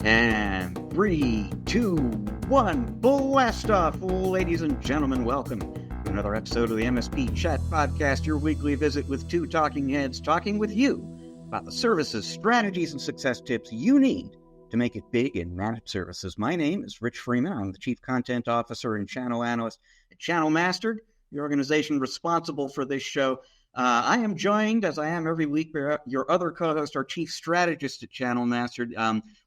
And 3, 2, 1, blast off! Ladies and gentlemen, welcome to another episode of the MSP Chat Podcast, your weekly visit with two talking heads talking with you about the services, strategies, and success tips you need to make it big in managed services. My name is Rich Freeman. I'm the Chief Content Officer and Channel Analyst at Channel Mastered, the organization responsible for this show. I am joined, as I am every week, by your other co-host, our Chief Strategist at Channel Mastered.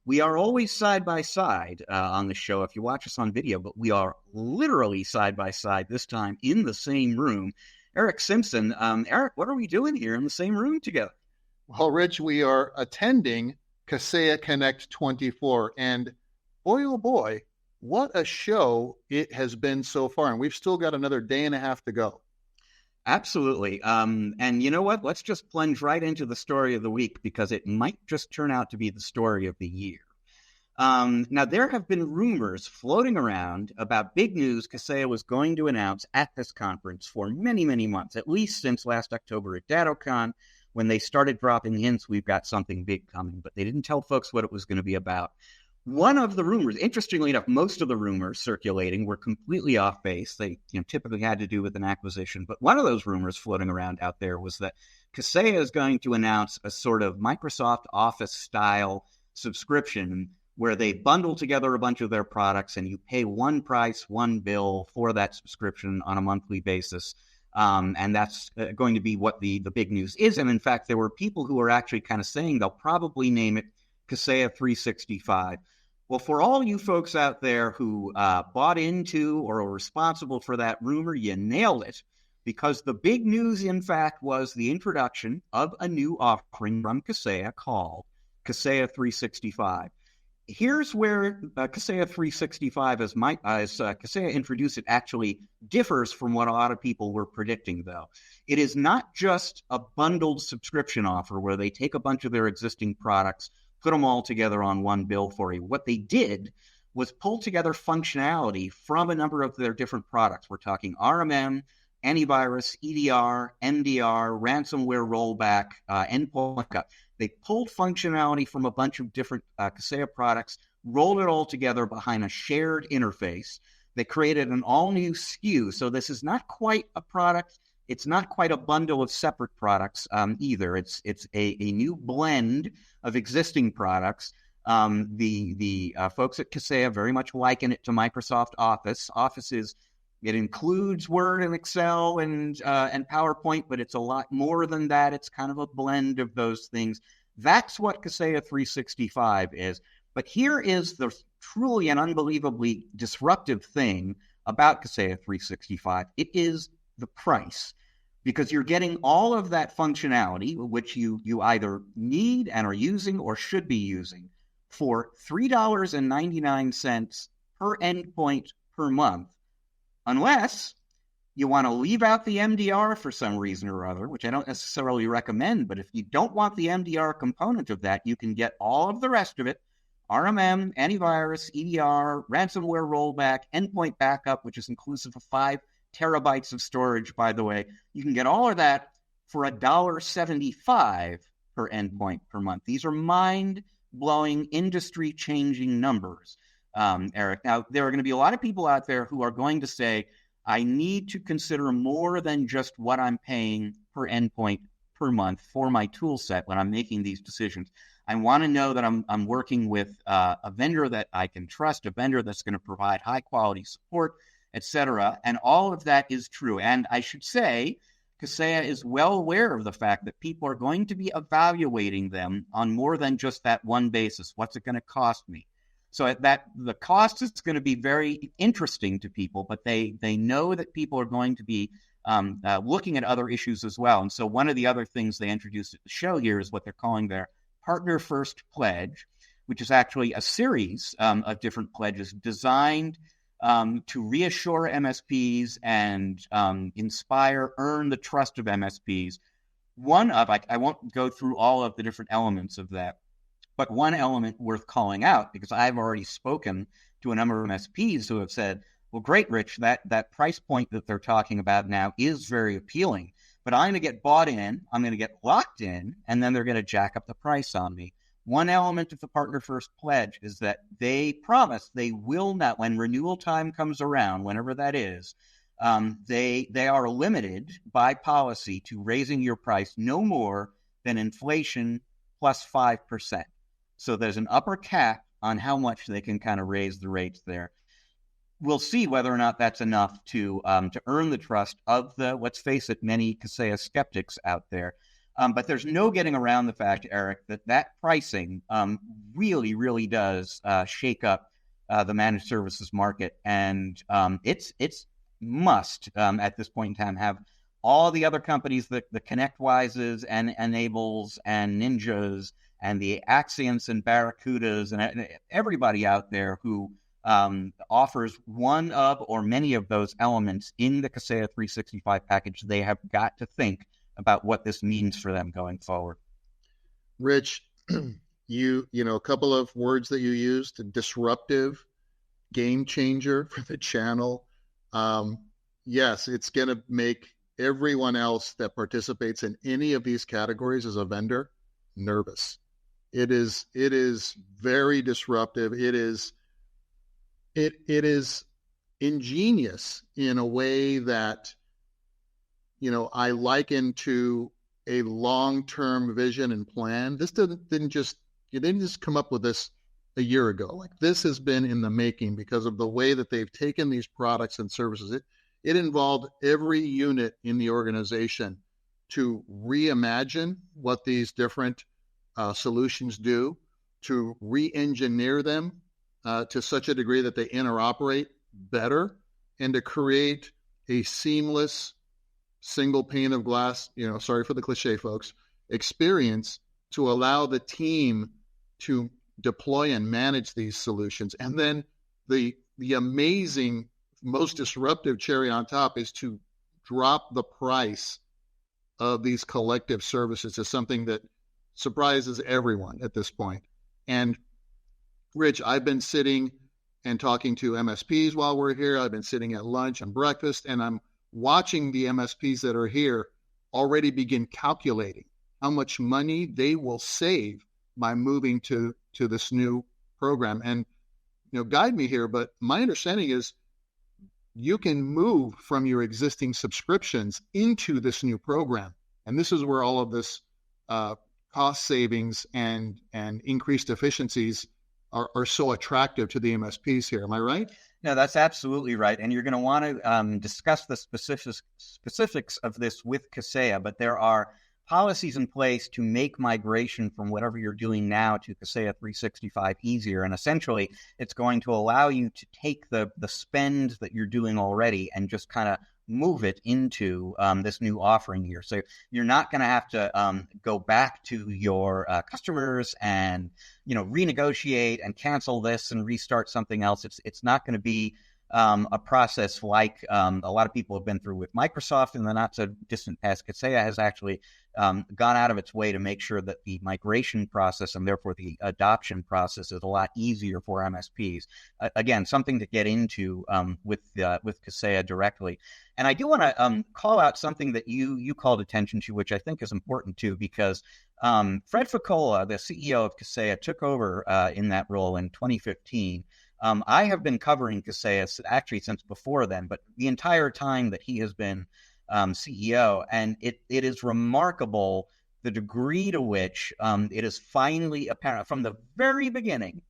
We are always side by side on the show if you watch us on video, but we are literally side by side this time in the same room. Erick Simpson. Erick, what are we doing here in the same room together? Well, Rich, we are attending Kaseya Connect 24, and boy, oh boy, what a show it has been so far, and we've still got another day and a half to go. Absolutely. And you know what? Let's just plunge right into the story of the week because it might just turn out to be the story of the year. Now, there have been rumors floating around about big news Kaseya was going to announce at this conference for many, many months, at least since last October at DattoCon, when they started dropping hints, we've got something big coming, but they didn't tell folks what it was going to be about. One of the rumors, interestingly enough, most of the rumors circulating were completely off base. They typically had to do with an acquisition. But one of those rumors floating around out there was that Kaseya is going to announce a sort of Microsoft Office-style subscription where they bundle together a bunch of their products and you pay one price, one bill for that subscription on a monthly basis. And that's going to be what the big news is. And in fact, there were people who are actually kind of saying they'll probably name it Kaseya 365. Well, for all you folks out there who bought into or are responsible for that rumor, you nailed it, because the big news, in fact, was the introduction of a new offering from Kaseya called Kaseya 365. Here's where Kaseya 365, as Kaseya introduced it, actually differs from what a lot of people were predicting, though. It is not just a bundled subscription offer where they take a bunch of their existing products, put them all together on one bill for you. What they did was pull together functionality from a number of their different products. We're talking RMM, antivirus, EDR, MDR, ransomware rollback, endpoint backup. They pulled functionality from a bunch of different Kaseya products, rolled it all together behind a shared interface. They created an all-new SKU. So this is not quite a product. It's not quite a bundle of separate products either. It's a new blend of existing products. The folks at Kaseya very much liken it to Microsoft Office. It includes Word and Excel and PowerPoint, but it's a lot more than that. It's kind of a blend of those things. That's what Kaseya 365 is. But here is the truly and unbelievably disruptive thing about Kaseya 365. It is the price, because you're getting all of that functionality, which you either need and are using or should be using, for $3.99 per endpoint per month, unless you want to leave out the MDR for some reason or other, which I don't necessarily recommend. But if you don't want the MDR component of that, you can get all of the rest of it: RMM, antivirus, EDR, ransomware rollback, endpoint backup, which is inclusive of 5 terabytes of storage, by the way. You can get all of that for $1.75 per endpoint per month. These are mind-blowing, industry-changing numbers, Erick. Now, there are going to be a lot of people out there who are going to say, I need to consider more than just what I'm paying per endpoint per month for my tool set when I'm making these decisions. I want to know that I'm working with a vendor that I can trust, a vendor that's going to provide high-quality support, etc. And all of that is true. And I should say, Kaseya is well aware of the fact that people are going to be evaluating them on more than just that one basis. What's it going to cost me? So that the cost is going to be very interesting to people, but they know that people are going to be looking at other issues as well. And so one of the other things they introduced at the show here is what they're calling their Partner First Pledge, which is actually a series of different pledges designed to reassure MSPs and earn the trust of MSPs. I won't go through all of the different elements of that, but one element worth calling out, because I've already spoken to a number of MSPs who have said, well, great, Rich, that price point that they're talking about now is very appealing, but I'm going to get bought in, I'm going to get locked in, and then they're going to jack up the price on me. One element of the Partner First Pledge is that they promise they will not, when renewal time comes around, whenever that is, they are limited by policy to raising your price no more than inflation plus 5%. So there's an upper cap on how much they can kind of raise the rates there. We'll see whether or not that's enough to earn the trust of the, let's face it, many Kaseya skeptics out there. But there's no getting around the fact, Eric, that pricing really, really does shake up the managed services market. And it's must, at this point in time, have all the other companies, the ConnectWises and Enables and Ninjas and the Axions and Barracudas and everybody out there who offers one of or many of those elements in the Kaseya 365 package. They have got to think about what this means for them going forward. Rich, you know, a couple of words that you used: disruptive, game changer for the channel. Yes, it's going to make everyone else that participates in any of these categories as a vendor nervous. It is very disruptive. It is ingenious in a way that, you know, I liken to a long-term vision and plan. This didn't just come up with this a year ago. Like, this has been in the making because of the way that they've taken these products and services. It involved every unit in the organization to reimagine what these different solutions do, to re-engineer them to such a degree that they interoperate better, and to create a seamless single pane of glass, you know, sorry for the cliche, folks, experience to allow the team to deploy and manage these solutions. And then the amazing, most disruptive cherry on top is to drop the price of these collective services to something that surprises everyone at this point. And Rich, I've been sitting and talking to MSPs while we're here. I've been sitting at lunch and breakfast, and I'm watching the MSPs that are here already begin calculating how much money they will save by moving to this new program. And, you know, guide me here, but my understanding is you can move from your existing subscriptions into this new program. And this is where all of this cost savings and increased efficiencies are so attractive to the MSPs here. Am I right? No, that's absolutely right. And you're going to want to discuss the specifics of this with Kaseya, but there are policies in place to make migration from whatever you're doing now to Kaseya 365 easier. And essentially, it's going to allow you to take the spend that you're doing already and just kind of move it into this new offering here. So you're not going to have to go back to your customers and, you know, renegotiate and cancel this and restart something else. It's not going to be a process like a lot of people have been through with Microsoft in the not so distant past. Kaseya has actually gone out of its way to make sure that the migration process and therefore the adoption process is a lot easier for MSPs. Again, something to get into with Kaseya directly. And I do want to call out something that you called attention to, which I think is important too, because Fred Ficola, the CEO of Kaseya, took over in that role in 2015. I have been covering Kaseya actually since before then, but the entire time that he has been CEO, and it is remarkable the degree to which it is finally apparent from the very beginning.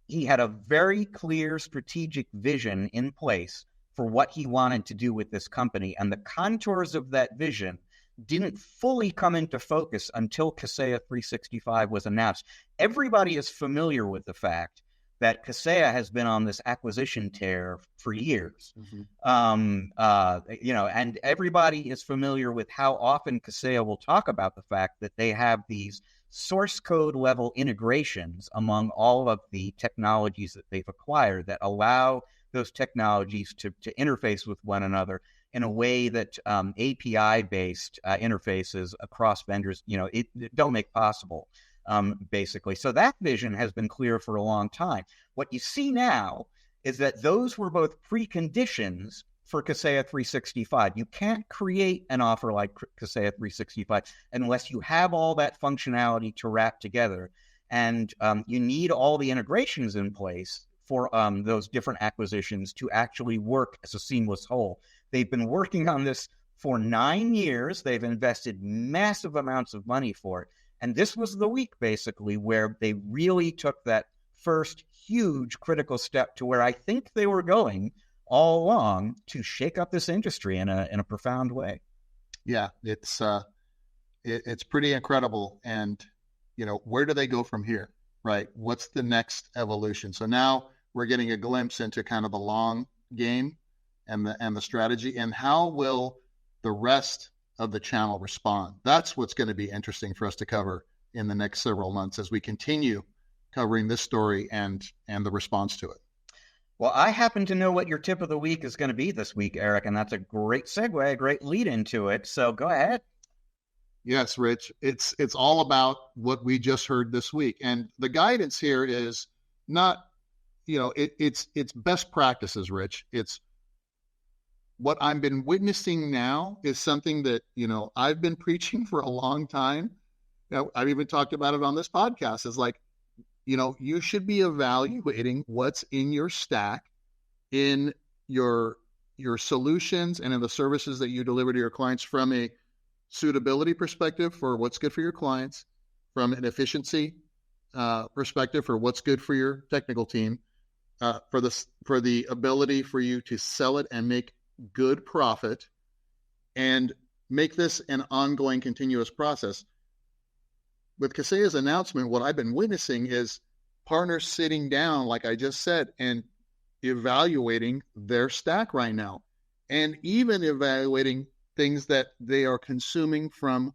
He had a very clear strategic vision in place for what he wanted to do with this company, and the contours of that vision didn't fully come into focus until Kaseya 365 was announced. Everybody is familiar with the fact that Kaseya has been on this acquisition tear for years. Mm-hmm. You know, and everybody is familiar with how often Kaseya will talk about the fact that they have these source code level integrations among all of the technologies that they've acquired that allow those technologies to interface with one another in a way that API-based interfaces across vendors, you know, it don't make possible. Basically. So that vision has been clear for a long time. What you see now is that those were both preconditions for Kaseya 365. You can't create an offer like Kaseya 365 unless you have all that functionality to wrap together. And you need all the integrations in place for those different acquisitions to actually work as a seamless whole. They've been working on this for 9 years. They've invested massive amounts of money for it. And this was the week, basically, where they really took that first huge critical step to where I think they were going all along to shake up this industry in a profound way. Yeah, it's pretty incredible. And, where do they go from here, right? What's the next evolution? So now we're getting a glimpse into kind of the long game and the strategy, and how will the rest of the channel respond? That's what's going to be interesting for us to cover in the next several months as we continue covering this story and the response to it. Well, I happen to know what your tip of the week is going to be this week, Eric, and that's a great segue, a great lead into it. So go ahead. Yes, Rich. It's all about what we just heard this week. And the guidance here is not, it's best practices, Rich. It's what I've been witnessing now is something that, I've been preaching for a long time. Now, I've even talked about it on this podcast. Is like, you should be evaluating what's in your stack, in your solutions, and in the services that you deliver to your clients from a suitability perspective for what's good for your clients, from an efficiency perspective for what's good for your technical team, for the ability for you to sell it and make good profit, and make this an ongoing, continuous process. With Kaseya's announcement, what I've been witnessing is partners sitting down, like I just said, and evaluating their stack right now, and even evaluating things that they are consuming from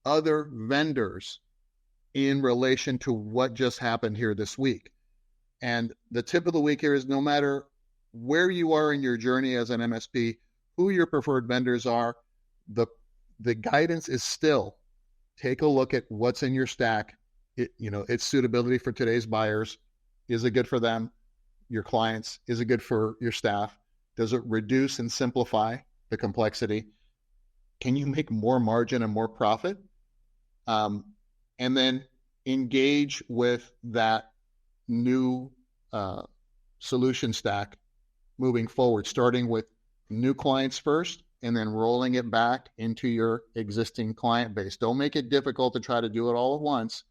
other vendors in relation to what just happened here this week. And the tip of the week here is, no matter where you are in your journey as an MSP, who your preferred vendors are, the guidance is still take a look at what's in your stack. Its suitability for today's buyers. Is it good for them, your clients? Is it good for your staff? Does it reduce and simplify the complexity? Can you make more margin and more profit? And then engage with that new solution stack moving forward, starting with new clients first, and then rolling it back into your existing client base. Don't make it difficult to try to do it all at once,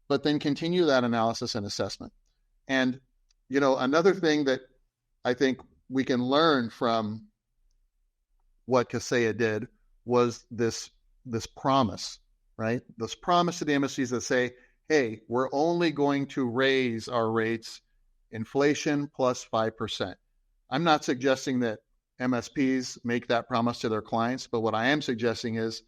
but then continue that analysis and assessment. And, another thing that I think we can learn from what Kaseya did was this promise, right? This promise to the MSPs that say, hey, we're only going to raise our rates inflation plus 5%. I'm not suggesting that MSPs make that promise to their clients, but what I am suggesting is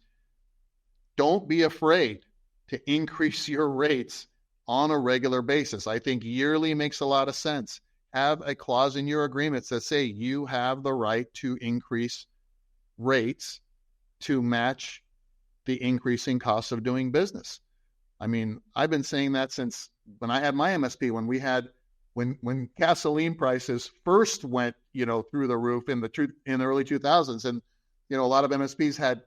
don't be afraid to increase your rates on a regular basis. I think yearly makes a lot of sense. Have a clause in your agreements that say you have the right to increase rates to match the increasing cost of doing business. I mean, I've been saying that since when I had my MSP, when gasoline prices first went, through the roof in the early 2000s, and a lot of MSPs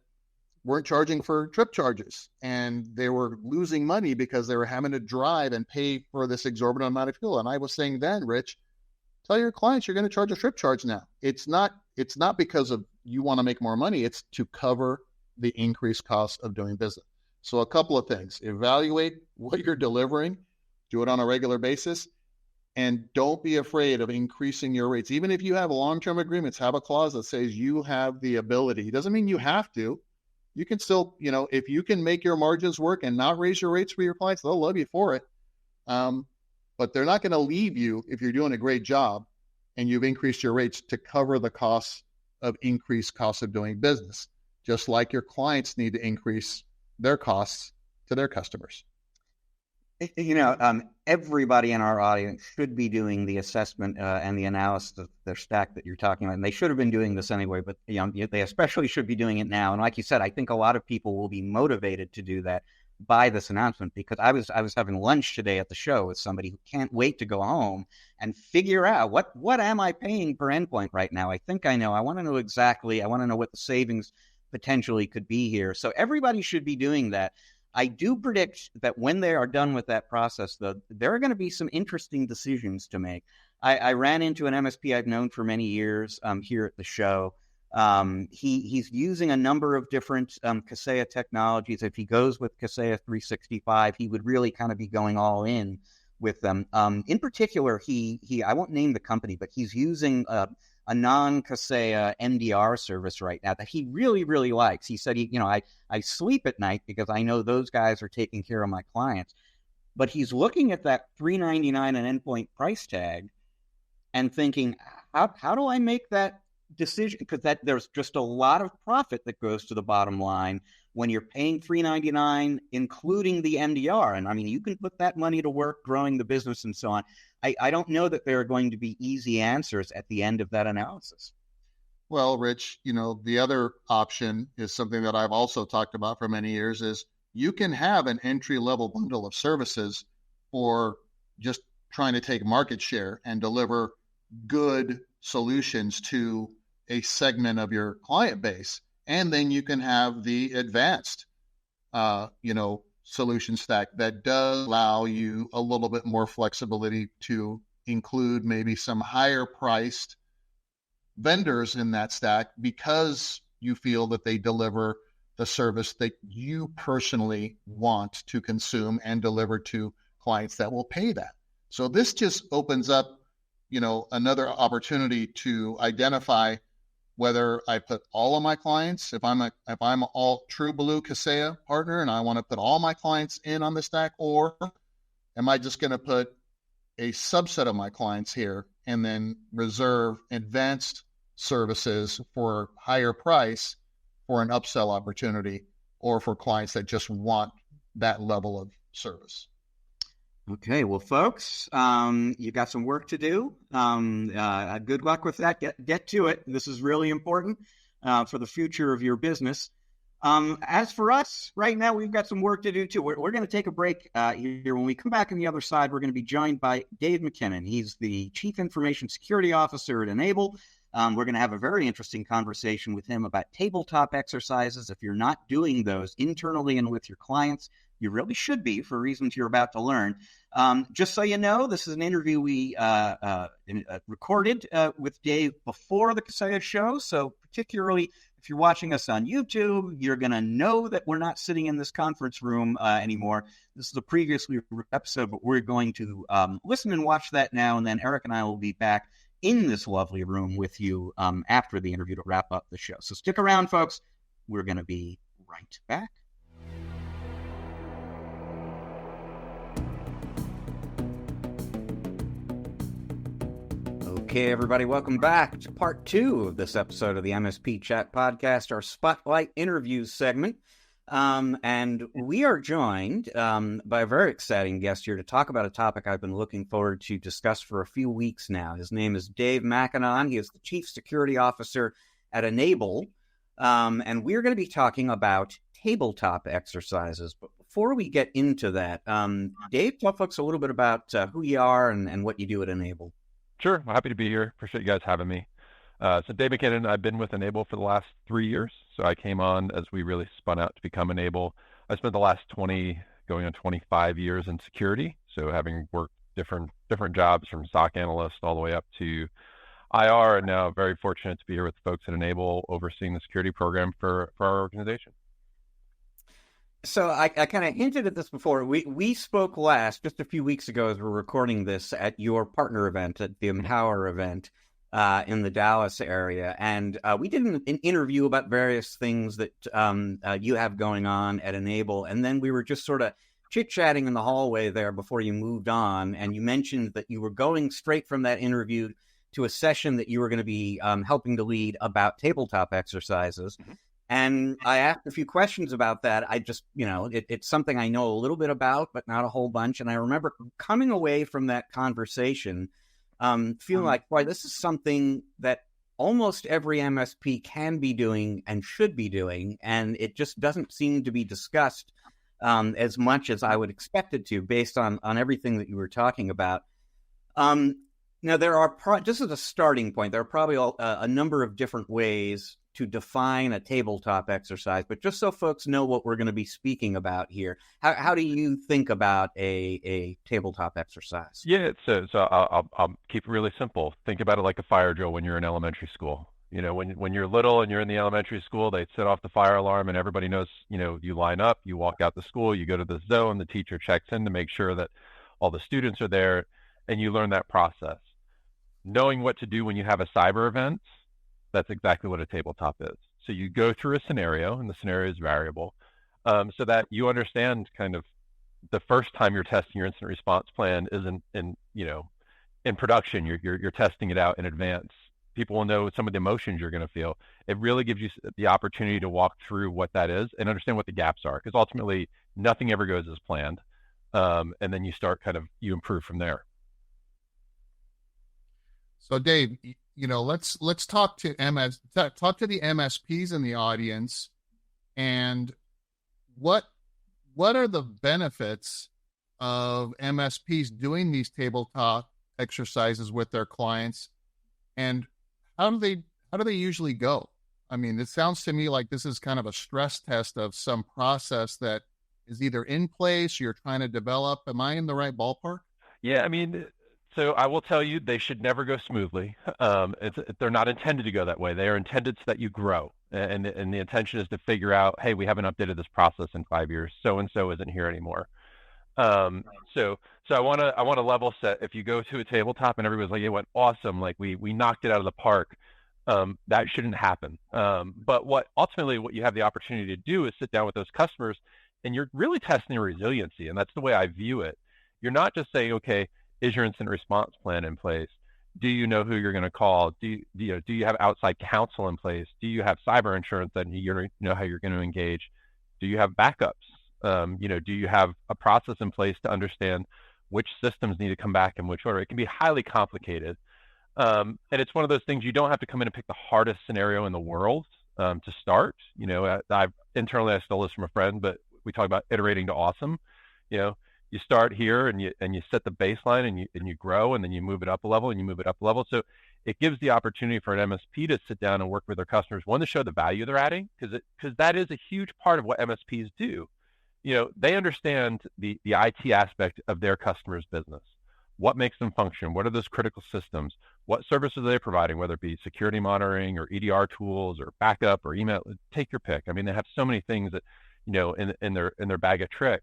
weren't charging for trip charges, and they were losing money because they were having to drive and pay for this exorbitant amount of fuel. And I was saying then, Rich, tell your clients you're going to charge a trip charge now. It's not because of you want to make more money. It's to cover the increased cost of doing business. So a couple of things: evaluate what you're delivering, do it on a regular basis, and don't be afraid of increasing your rates. Even if you have long-term agreements, have a clause that says you have the ability. It doesn't mean you have to. You can still, if you can make your margins work and not raise your rates for your clients, they'll love you for it. But they're not going to leave you if you're doing a great job and you've increased your rates to cover the costs of increased costs of doing business, just like your clients need to increase their costs to their customers. Everybody in our audience should be doing the assessment and the analysis of their stack that you're talking about. And they should have been doing this anyway, but they especially should be doing it now. And like you said, I think a lot of people will be motivated to do that by this announcement, because I was having lunch today at the show with somebody who can't wait to go home and figure out what am I paying per endpoint right now? I think I know. I want to know exactly. I want to know what the savings potentially could be here. So everybody should be doing that. I do predict that when they are done with that process, though, there are going to be some interesting decisions to make. I ran into an MSP I've known for many years here at the show. He's using a number of different Kaseya technologies. If he goes with Kaseya 365, he would really kind of be going all in with them. In particular, I won't name the company, but he's using a non-Kaseya MDR service right now that he really, really likes. He said, I sleep at night because I know those guys are taking care of my clients. But he's looking at that $399 an endpoint price tag and thinking, how do I make that decision? Because there's just a lot of profit that goes to the bottom line when you're paying $399, including the MDR. And I mean, you can put that money to work growing the business and so on. I don't know that there are going to be easy answers at the end of that analysis. Well, Rich, the other option is something that I've also talked about for many years is you can have an entry-level bundle of services for just trying to take market share and deliver good solutions to a segment of your client base. And then you can have the advanced, solution stack that does allow you a little bit more flexibility to include maybe some higher priced vendors in that stack because you feel that they deliver the service that you personally want to consume and deliver to clients that will pay that. So this just opens up, another opportunity to identify whether I put all of my clients, if I'm all true blue Kaseya partner and I want to put all my clients in on the stack, or am I just going to put a subset of my clients here and then reserve advanced services for higher price for an upsell opportunity or for clients that just want that level of service? Okay, well, folks, you got some work to do. Good luck with that. Get to it. This is really important for the future of your business. As for us, right now, we've got some work to do, too. We're going to take a break here. When we come back on the other side, we're going to be joined by Dave MacKinnon. He's the Chief Information Security Officer at N-able. We're going to have a very interesting conversation with him about tabletop exercises. If you're not doing those internally and with your clients, you really should be for reasons you're about to learn. Just so you know, this is an interview we recorded with Dave before the Kaseya show. So particularly if you're watching us on YouTube, you're going to know that we're not sitting in this conference room anymore. This is a previously episode, but we're going to listen and watch that now. And then Eric and I will be back in this lovely room with you after the interview to wrap up the show. So stick around, folks. We're going to be right back. Okay, everybody, welcome back to part 2 of this episode of the MSP Chat Podcast, our Spotlight Interviews segment. And we are joined by a very exciting guest here to talk about a topic I've been looking forward to discuss for a few weeks now. His name is Dave MacKinnon. He is the Chief Security Officer at N-able. And we're going to be talking about tabletop exercises. But before we get into that, Dave, tell folks a little bit about who you are and what you do at N-able. Sure. I'm happy to be here. Appreciate you guys having me. So Dave MacKinnon, I've been with N-able for the last 3 years. So I came on as we really spun out to become N-able. I spent the last 20, going on 25 years in security. So having worked different jobs from SOC analyst all the way up to IR, and now very fortunate to be here with folks at N-able overseeing the security program for our organization. So I kind of hinted at this before. We spoke last, just a few weeks ago as we're recording this, at your partner event, at the Empower event in the Dallas area. And we did an interview about various things that you have going on at N-able. And then we were just sort of chit-chatting in the hallway there before you moved on. And you mentioned that you were going straight from that interview to a session that you were going to be helping to lead about tabletop exercises. Mm-hmm. And I asked a few questions about that. I just, it's something I know a little bit about, but not a whole bunch. And I remember coming away from that conversation feeling like, boy, this is something that almost every MSP can be doing and should be doing. And it just doesn't seem to be discussed as much as I would expect it to, based on everything that you were talking about. Now, there are, just as a starting point, there are probably a number of different ways to define a tabletop exercise, but just so folks know what we're going to be speaking about here, how do you think about a tabletop exercise? Yeah, so I'll keep it really simple. Think about it like a fire drill when you're in elementary school. When you're little and you're in the elementary school, they set off the fire alarm and everybody knows, you line up, you walk out the school, you go to the zone, the teacher checks in to make sure that all the students are there, and you learn that process. Knowing what to do when you have a cyber event, that's exactly what a tabletop is. So you go through a scenario, and the scenario is variable, so that you understand kind of the first time you're testing your incident response plan isn't in production. You're testing it out in advance. People will know some of the emotions you're going to feel. It really gives you the opportunity to walk through what that is and understand what the gaps are, because ultimately nothing ever goes as planned. And then you improve from there. So Dave, let's talk to the MSPs in the audience, and what are the benefits of MSPs doing these tabletop exercises with their clients, and how do they usually go? I mean, it sounds to me like this is kind of a stress test of some process that is either in place or you're trying to develop. Am I in the right ballpark? Yeah, I mean, so I will tell you, they should never go smoothly. They're not intended to go that way. They are intended so that you grow. And the intention is to figure out, hey, we haven't updated this process in 5 years. So-and-so isn't here anymore. So I want to level set. If you go to a tabletop and everybody's like, it went awesome, like we knocked it out of the park, that shouldn't happen. But what you have the opportunity to do is sit down with those customers, and you're really testing their resiliency. And that's the way I view it. You're not just saying, okay, is your incident response plan in place? Do you know who you're going to call? Do you have outside counsel in place? Do you have cyber insurance that you know how you're going to engage? Do you have backups? Do you have a process in place to understand which systems need to come back in which order? It can be highly complicated. And it's one of those things, you don't have to come in and pick the hardest scenario in the world to start. Internally, I stole this from a friend, but we talk about iterating to awesome. You start here and you set the baseline and you grow, and then you move it up a level and you move it up a level. So it gives the opportunity for an MSP to sit down and work with their customers, one, to show the value they're adding, because that is a huge part of what MSPs do. They understand the IT aspect of their customer's business. What makes them function? What are those critical systems? What services are they providing, whether it be security monitoring or EDR tools or backup or email? Take your pick. I mean, they have so many things that, in their bag of tricks.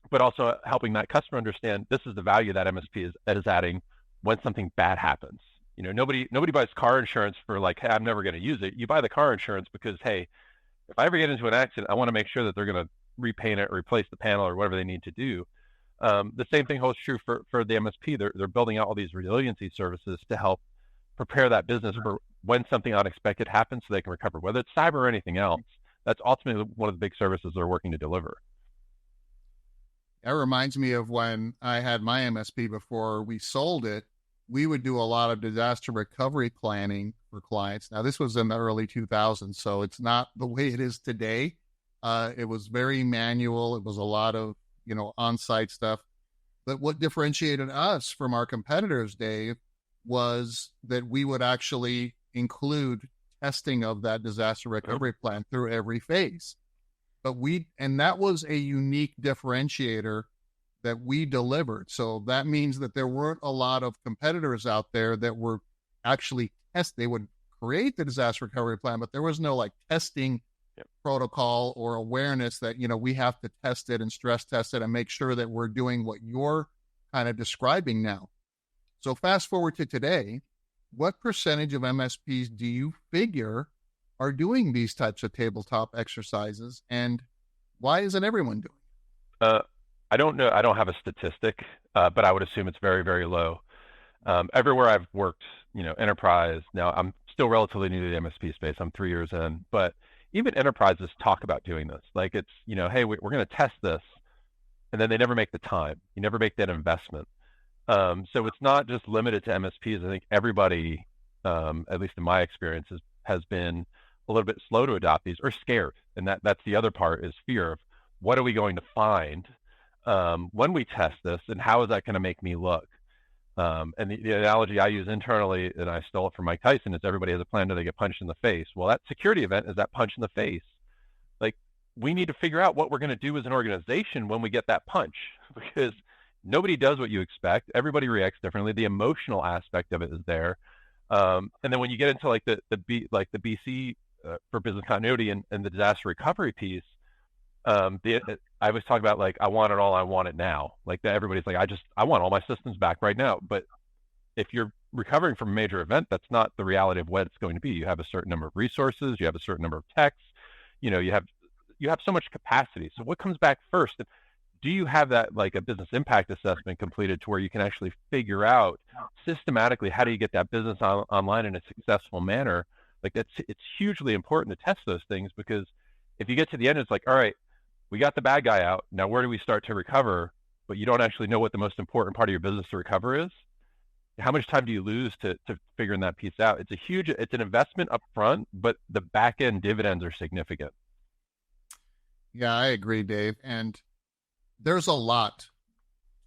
But also helping that customer understand this is the value that MSP is adding when something bad happens. Nobody buys car insurance for like, hey, I'm never going to use it. You buy the car insurance because, hey, if I ever get into an accident, I want to make sure that they're going to repaint it or replace the panel or whatever they need to do. The same thing holds true for the MSP. They're building out all these resiliency services to help prepare that business for when something unexpected happens so they can recover, whether it's cyber or anything else. That's ultimately one of the big services they're working to deliver. That reminds me of when I had my MSP before we sold it. We would do a lot of disaster recovery planning for clients. Now, this was in the early 2000s, so it's not the way it is today. It was very manual. It was a lot of, on-site stuff. But what differentiated us from our competitors, Dave, was that we would actually include testing of that disaster recovery plan through every phase. And that was a unique differentiator that we delivered. So that means that there weren't a lot of competitors out there that were actually they would create the disaster recovery plan, but there was no like testing protocol or awareness that, we have to test it and stress test it and make sure that we're doing what you're kind of describing now. So fast forward to today, what percentage of MSPs do you figure are doing these types of tabletop exercises, and why isn't everyone doing it? I don't know. I don't have a statistic, but I would assume it's very, very low. Everywhere I've worked, enterprise, now I'm still relatively new to the MSP space. I'm 3 years in, but even enterprises talk about doing this. Like it's, hey, we're going to test this, and then they never make the time. You never make that investment. So it's not just limited to MSPs. I think everybody, at least in my experience, has been a little bit slow to adopt these or scared. And that's the other part, is fear of what are we going to find when we test this, and how is that going to make me look? And the analogy I use internally, and I stole it from Mike Tyson, is everybody has a plan until they get punched in the face. Well, that security event is that punch in the face. Like, we need to figure out what we're going to do as an organization when we get that punch, because nobody does what you expect. Everybody reacts differently. The emotional aspect of it is there. And then when you get into like the BC for business continuity and the disaster recovery piece, I always talk about like, I want it all, I want it now. Like that, everybody's like, I want all my systems back right now. But if you're recovering from a major event, that's not the reality of what it's going to be. You have a certain number of resources, you have a certain number of techs, you have so much capacity. So what comes back first? Do you have that, like a business impact assessment completed to where you can actually figure out systematically how do you get that business online in a successful manner? Like it's hugely important to test those things, because if you get to the end, it's like, all right, we got the bad guy out. Now where do we start to recover? But you don't actually know what the most important part of your business to recover is. How much time do you lose to figuring that piece out? It's an investment up front, but the back end dividends are significant. Yeah, I agree, Dave. And there's a lot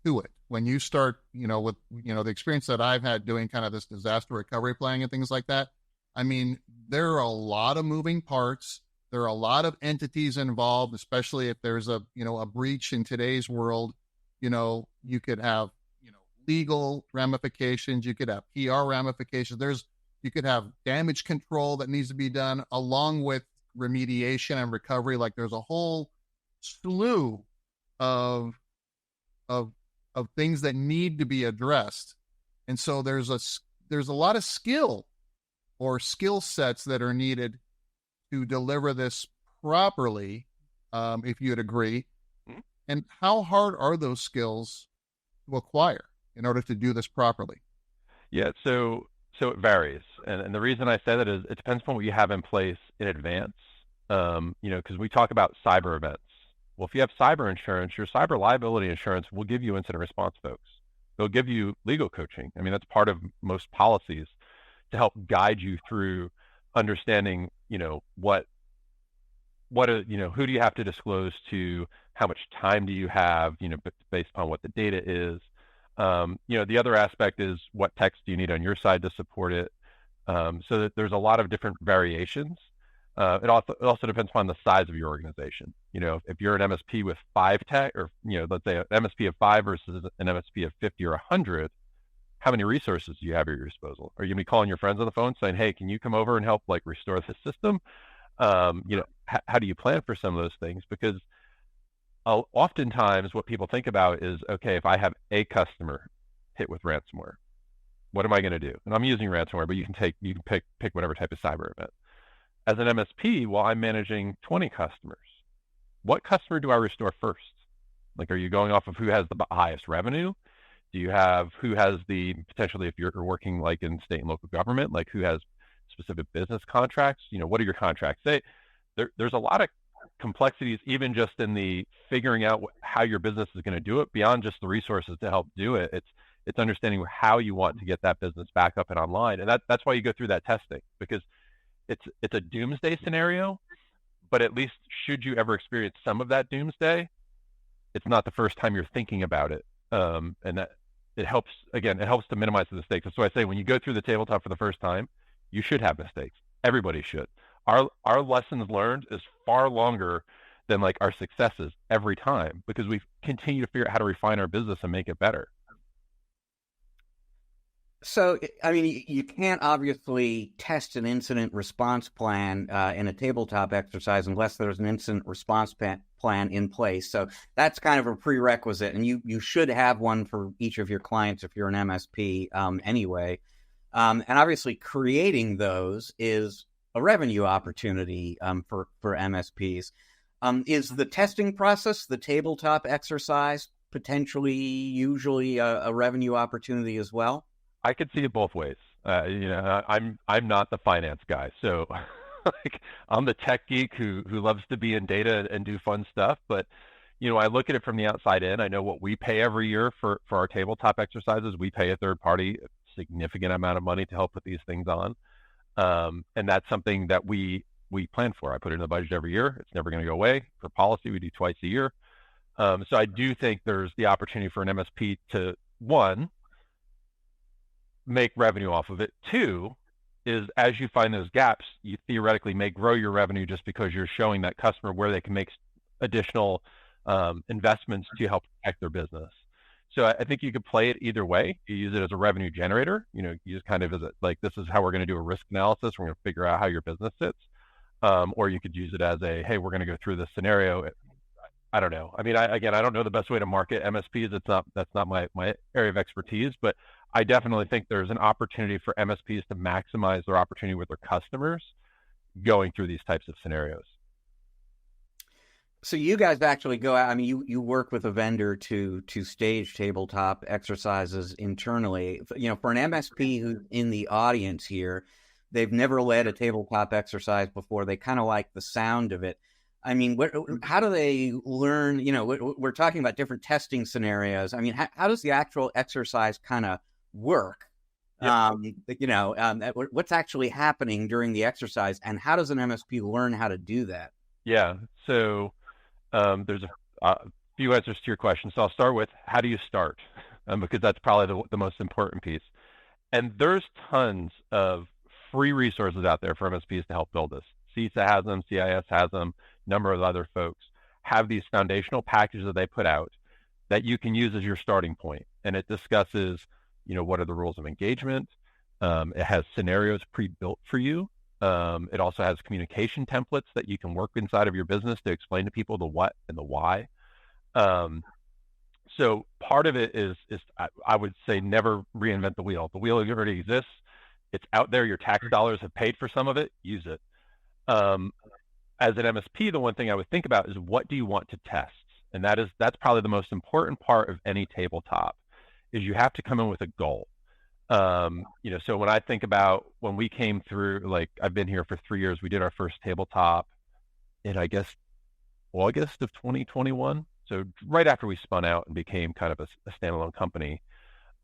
to it. When you start, with, the experience that I've had doing kind of this disaster recovery planning and things like that, I mean, there are a lot of moving parts. There are a lot of entities involved, especially if there's a breach in today's world. You could have, legal ramifications. You could have PR ramifications. You could have damage control that needs to be done along with remediation and recovery. Like there's a whole slew of things that need to be addressed. And so there's a lot of skill sets that are needed to deliver this properly, if you'd agree. Mm-hmm. And how hard are those skills to acquire in order to do this properly? Yeah, so it varies. And the reason I say that is it depends upon what you have in place in advance. Because we talk about cyber events. Well, if you have cyber insurance, your cyber liability insurance will give you incident response folks. They'll give you legal coaching. I mean, that's part of most policies to help guide you through understanding, who do you have to disclose to, how much time do you have, based upon what the data is. The other aspect is what text do you need on your side to support it. So that there's a lot of different variations. It also depends upon the size of your organization. If you're an MSP with 5 tech, or let's say an MSP of 5 versus an MSP of 50 or 100, how many resources do you have at your disposal? Are you gonna be calling your friends on the phone saying, "Hey, can you come over and help like restore the system?" How do you plan for some of those things? Because oftentimes what people think about is, okay, if I have a customer hit with ransomware, what am I going to do? And I'm using ransomware, but you can pick whatever type of cyber event. As an MSP, while I'm managing 20 customers, what customer do I restore first? Like, are you going off of who has the highest revenue? Do you have who has the potentially, if you're working like in state and local government, like who has specific business contracts? What are your contracts? There's a lot of complexities, even just in the figuring out how your business is going to do it, beyond just the resources to help do it. It's understanding how you want to get that business back up and online, and that's why you go through that testing, because it's a doomsday scenario. But at least should you ever experience some of that doomsday, it's not the first time you're thinking about it, and that it helps to minimize the mistakes. That's why I say when you go through the tabletop for the first time, you should have mistakes. Everybody should. Our lessons learned is far longer than like our successes every time, because we continue to figure out how to refine our business and make it better. So, I mean, you can't obviously test an incident response plan in a tabletop exercise unless there's an incident response plan in place. So that's kind of a prerequisite, and you should have one for each of your clients if you're an MSP anyway. And obviously creating those is a revenue opportunity for MSPs. Is the testing process, the tabletop exercise, usually a revenue opportunity as well? I could see it both ways. I'm not the finance guy, so like I'm the tech geek who loves to be in data and do fun stuff. But I look at it from the outside in. I know what we pay every year for our tabletop exercises. We pay a third party a significant amount of money to help put these things on. And that's something that we plan for. I put it in the budget every year. It's never going to go away. For policy, we do twice a year. So I do think there's the opportunity for an MSP to, one, make revenue off of it. Two is as you find those gaps, you theoretically may grow your revenue just because you're showing that customer where they can make additional investments to help protect their business. So I think you could play it either way. You use it as a revenue generator. You use kind of as like, this is how we're going to do a risk analysis. We're going to figure out how your business sits. Or you could use it as a, hey, we're going to go through this scenario. I don't know. I mean, I don't know the best way to market MSPs. That's not my area of expertise, but I definitely think there's an opportunity for MSPs to maximize their opportunity with their customers going through these types of scenarios. So you guys actually go out, I mean, you work with a vendor to stage tabletop exercises internally. For an MSP who's in the audience here, they've never led a tabletop exercise before. They kind of like the sound of it. I mean, how do they learn? We're talking about different testing scenarios. I mean, how does the actual exercise kind of work? Yep. What's actually happening during the exercise, and how does an MSP learn how to do that? Yeah. So there's a few answers to your question. So I'll start with, how do you start? Because that's probably the most important piece. And there's tons of free resources out there for MSPs to help build this. CISA has them, CIS has them, number of other folks have these foundational packages that they put out that you can use as your starting point. And it discusses, what are the rules of engagement? It has scenarios pre-built for you. It also has communication templates that you can work inside of your business to explain to people the what and the why. So part of it is I would say never reinvent the wheel. The wheel already exists. It's out there. Your tax dollars have paid for some of it. Use it. As an MSP, the one thing I would think about is, what do you want to test? And that's probably the most important part of any tabletop, is you have to come in with a goal. So when I think about when we came through, like, I've been here for 3 years, we did our first tabletop in, I guess, August of 2021. So right after we spun out and became kind of a standalone company.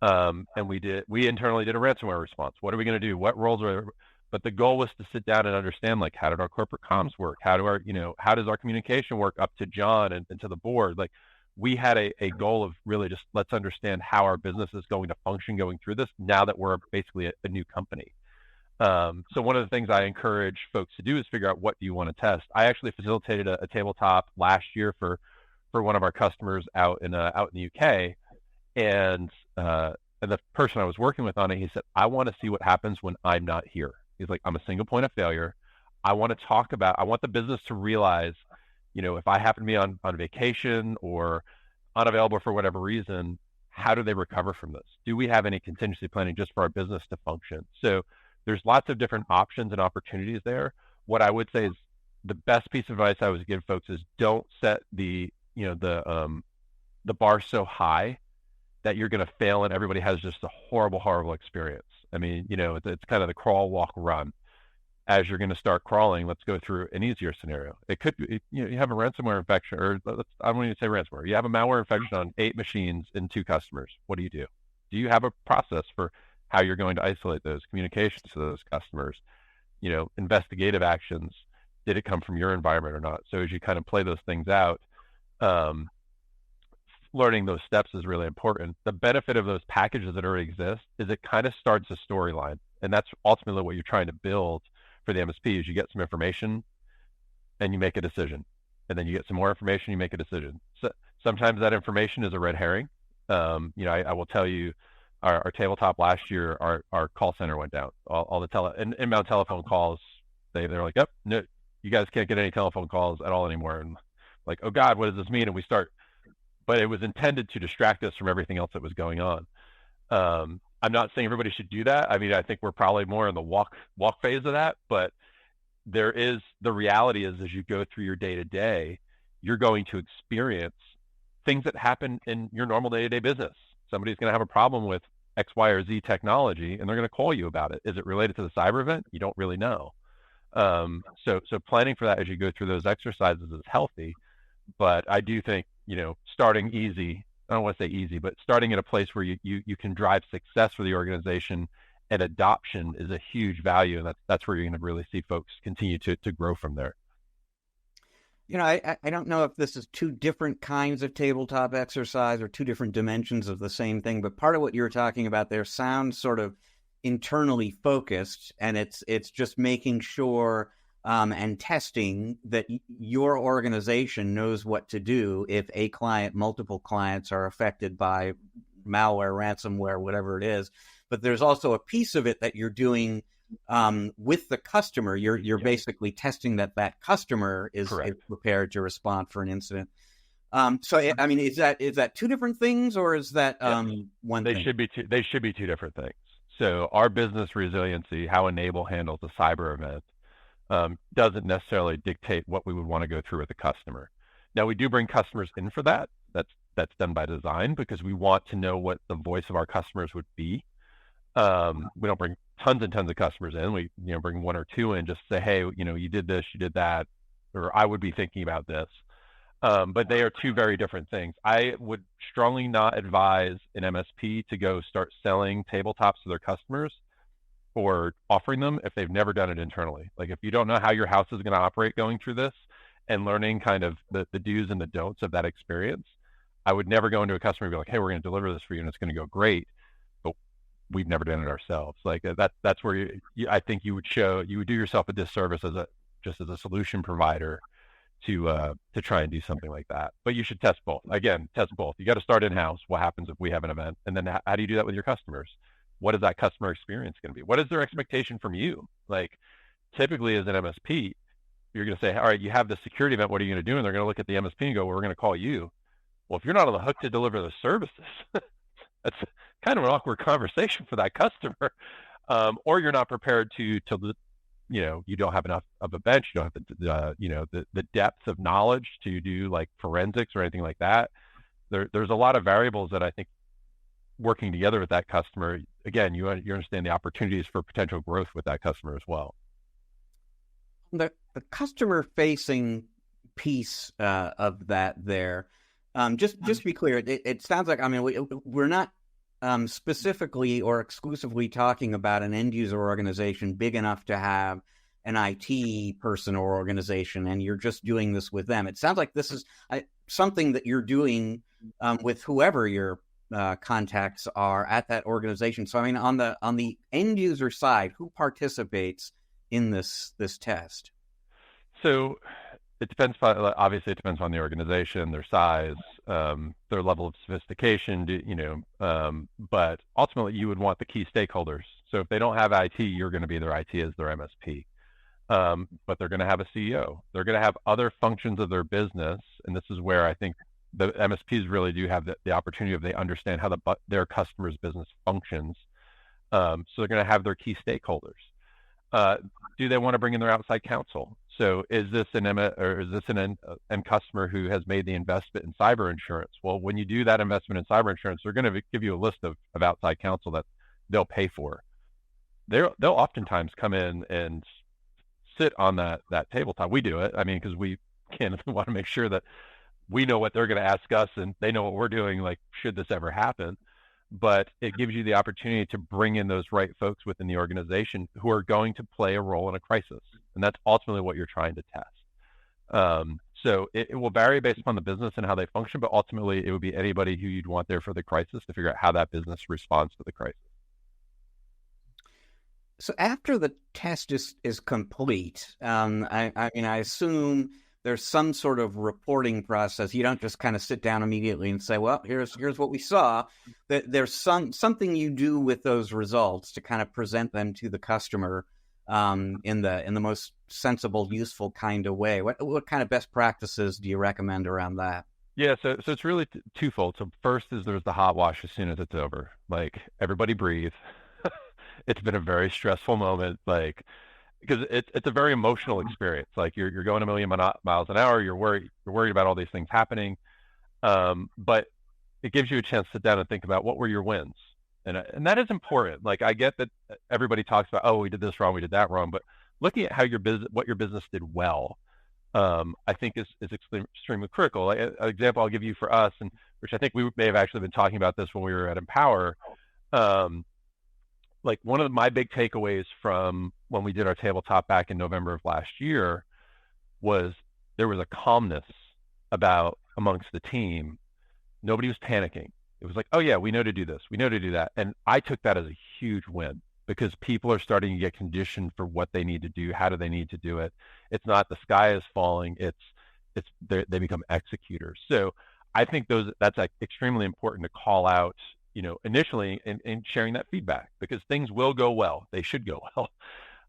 And we internally did a ransomware response. What are we going to do? What roles are, but the goal was to sit down and understand, like, how did our corporate comms work? How does our communication work up to John and to the board? Like, we had a goal of really just, let's understand how our business is going to function going through this now that we're basically a new company. So one of the things I encourage folks to do is figure out, what do you want to test? I actually facilitated a tabletop last year for one of our customers out in the UK. And the person I was working with on it, he said, I want to see what happens when I'm not here. He's like, I'm a single point of failure. I want the business to realize, if I happen to be on vacation or unavailable for whatever reason, how do they recover from this? Do we have any contingency planning just for our business to function? So there's lots of different options and opportunities there. What I would say is, the best piece of advice I would give folks is, don't set the bar so high that you're going to fail and everybody has just a horrible, horrible experience. I mean, it's kind of the crawl, walk, run. As you're going to start crawling, let's go through an easier scenario. It could be, you have a ransomware infection, or I don't even say ransomware. You have a malware infection on 8 machines and 2 customers. What do you do? Do you have a process for how you're going to isolate those communications to those customers? Investigative actions. Did it come from your environment or not? So as you kind of play those things out, learning those steps is really important. The benefit of those packages that already exist is it kind of starts a storyline. And that's ultimately what you're trying to build for the MSP, is you get some information and you make a decision. And then you get some more information, you make a decision. So sometimes that information is a red herring. I will tell you, our tabletop last year, our call center went down. All the inbound telephone calls, they're like, yep, no, you guys can't get any telephone calls at all anymore. And like, oh God, what does this mean? And we start, but it was intended to distract us from everything else that was going on. I'm not saying everybody should do that. I mean, I think we're probably more in the walk phase of that, but the reality is, as you go through your day to day, you're going to experience things that happen in your normal day-to-day business. Somebody's going to have a problem with X, Y, or Z technology, and they're going to call you about it. Is it related to the cyber event? You don't really know. So planning for that as you go through those exercises is healthy, but I do think, starting easy, I don't want to say easy, but starting at a place where you can drive success for the organization and adoption is a huge value. And that's where you're going to really see folks continue to grow from there. I don't know if this is 2 different kinds of tabletop exercise or 2 different dimensions of the same thing, but part of what you were talking about there sounds sort of internally focused, and it's just making sure and testing that your organization knows what to do if a client, multiple clients are affected by malware, ransomware, whatever it is. But there's also a piece of it that you're doing with the customer. You're basically testing that customer is prepared to respond for an incident. So I mean, is that two different things, or is that one thing? They should be two different things. So our business resiliency, how N-able handles a cyber event, doesn't necessarily dictate what we would want to go through with the customer. Now, we do bring customers in for that. That's done by design, because we want to know what the voice of our customers would be. We don't bring tons and tons of customers in. We bring one or two in, just say, hey, you did this, you did that, or I would be thinking about this. But they are two very different things. I would strongly not advise an MSP to go start selling tabletops to their customers or offering them if they've never done it internally. Like, if you don't know how your house is going to operate going through this and learning kind of the do's and the don'ts of that experience, I would never go into a customer and be like, hey, we're going to deliver this for you and it's going to go great, but we've never done it ourselves. Like, that's where I think you would do yourself a disservice as a solution provider to try and do something like that. But you should test both. Again, test both. You got to start in-house. What happens if we have an event? And then how do you do that with your customers? What is that customer experience going to be? What is their expectation from you? Like, typically as an MSP, you're going to say, all right, you have the security event. What are you going to do? And they're going to look at the MSP and go, well, we're going to call you. Well, if you're not on the hook to deliver the services, that's kind of an awkward conversation for that customer. Or you're not prepared to you don't have enough of a bench. You don't have the depth of knowledge to do like forensics or anything like that. There's a lot of variables that I think working together with that customer, again, you understand the opportunities for potential growth with that customer as well. The customer facing piece of that there, just to be clear, it sounds like, I mean, we're not specifically or exclusively talking about an end user organization big enough to have an IT person or organization, and you're just doing this with them. It sounds like this is something that you're doing with whoever your contacts are at that organization. So, I mean, on the end user side, who participates in this test? So it depends. Obviously, it depends on the organization, their size, their level of sophistication. But ultimately, you would want the key stakeholders. So if they don't have IT, you're going to be their IT as their MSP. But they're going to have a CEO. They're going to have other functions of their business, and this is where I think the MSPs really do have the opportunity if they understand how their customer's business functions. So they're going to have their key stakeholders. Do they want to bring in their outside counsel? So is this an end customer who has made the investment in cyber insurance? Well, when you do that investment in cyber insurance, they're going to give you a list of outside counsel that they'll pay for. They'll oftentimes come in and sit on that tabletop. We do it. I mean, because we want to make sure that we know what they're going to ask us and they know what we're doing, like, should this ever happen. But it gives you the opportunity to bring in those right folks within the organization who are going to play a role in a crisis. And that's ultimately what you're trying to test. So it will vary based upon the business and how they function, but ultimately it would be anybody who you'd want there for the crisis to figure out how that business responds to the crisis. So after the test is complete, I mean, I assume there's some sort of reporting process. You don't just kind of sit down immediately and say, well, here's what we saw. There's something you do with those results to kind of present them to the customer in the most sensible, useful kind of way. What kind of best practices do you recommend around that? Yeah, so it's really twofold. So first is there's the hot wash as soon as it's over. Like, everybody breathe. It's been a very stressful moment. Like, because it's a very emotional experience. Like, you're going a million miles an hour. You're worried about all these things happening, but it gives you a chance to sit down and think about what were your wins, and that is important. Like, I get that everybody talks about, oh, we did this wrong, we did that wrong, but looking at how what your business did well, I think is extremely critical. Like, an example I'll give you for us, and which I think we may have actually been talking about this when we were at Empower. Like, one of my big takeaways from when we did our tabletop back in November of last year was there was a calmness amongst the team. Nobody was panicking. It was like, oh yeah, we know to do this, we know to do that. And I took that as a huge win. because people are starting to get conditioned for what they need to do. How do they need to do it? It's not the sky is falling. They become executors. So I think that's like extremely important to call out, initially in sharing that feedback, because things will go well. They should go well.